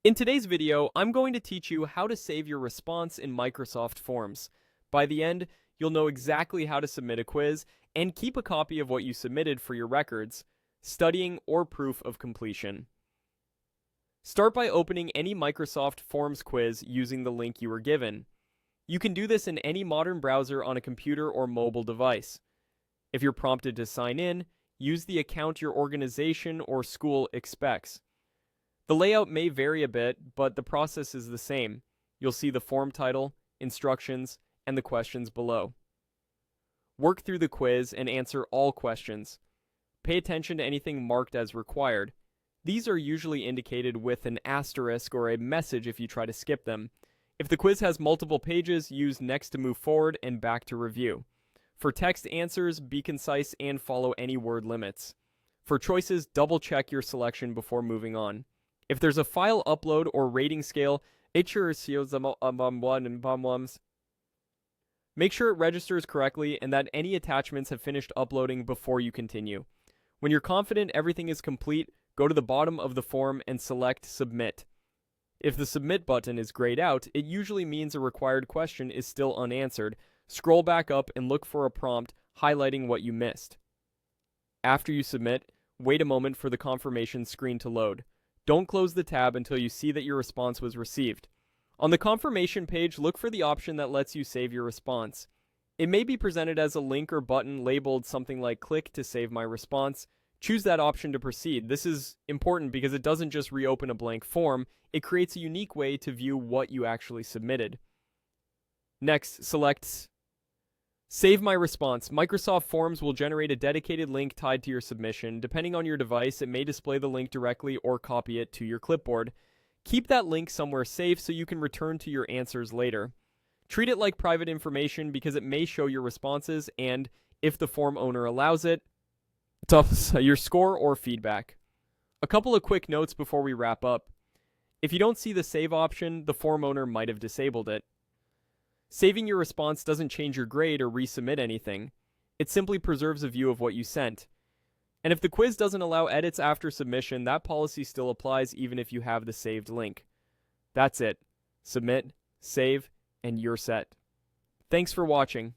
In today's video, I'm going to teach you how to save your response in Microsoft Forms. By the end, you'll know exactly how to submit a quiz and keep a copy of what you submitted for your records, studying, or proof of completion. Start by opening any Microsoft Forms quiz using the link you were given. You can do this in any modern browser on a computer or mobile device. If you're prompted to sign in, use the account your organization or school expects. The layout may vary a bit, but the process is the same. You'll see the form title, instructions, and the questions below. Work through the quiz and answer all questions. Pay attention to anything marked as required. These are usually indicated with an asterisk or a message if you try to skip them. If the quiz has multiple pages, use next to move forward and back to review. For text answers, be concise and follow any word limits. For choices, double-check your selection before moving on. If there's a file upload or rating scale, make sure it registers correctly and that any attachments have finished uploading before you continue. When you're confident everything is complete, go to the bottom of the form and select Submit. If the Submit button is grayed out, it usually means a required question is still unanswered. Scroll back up and look for a prompt highlighting what you missed. After you submit, wait a moment for the confirmation screen to load. Don't close the tab until you see that your response was received. On the confirmation page, look for the option that lets you save your response. It may be presented as a link or button labeled something like "Click to save my response." Choose that option to proceed. This is important because it doesn't just reopen a blank form, it creates a unique way to view what you actually submitted. Next, select Save My Response. Microsoft Forms will generate a dedicated link tied to your submission. Depending on your device, it may display the link directly or copy it to your clipboard. Keep that link somewhere safe so you can return to your answers later. Treat it like private information because it may show your responses and, if the form owner allows it, your score or feedback. A couple of quick notes before we wrap up. If you don't see the save option, the form owner might have disabled it. Saving your response doesn't change your grade or resubmit anything. It simply preserves a view of what you sent. And if the quiz doesn't allow edits after submission, that policy still applies even if you have the saved link. That's it. Submit, save, and you're set. Thanks for watching.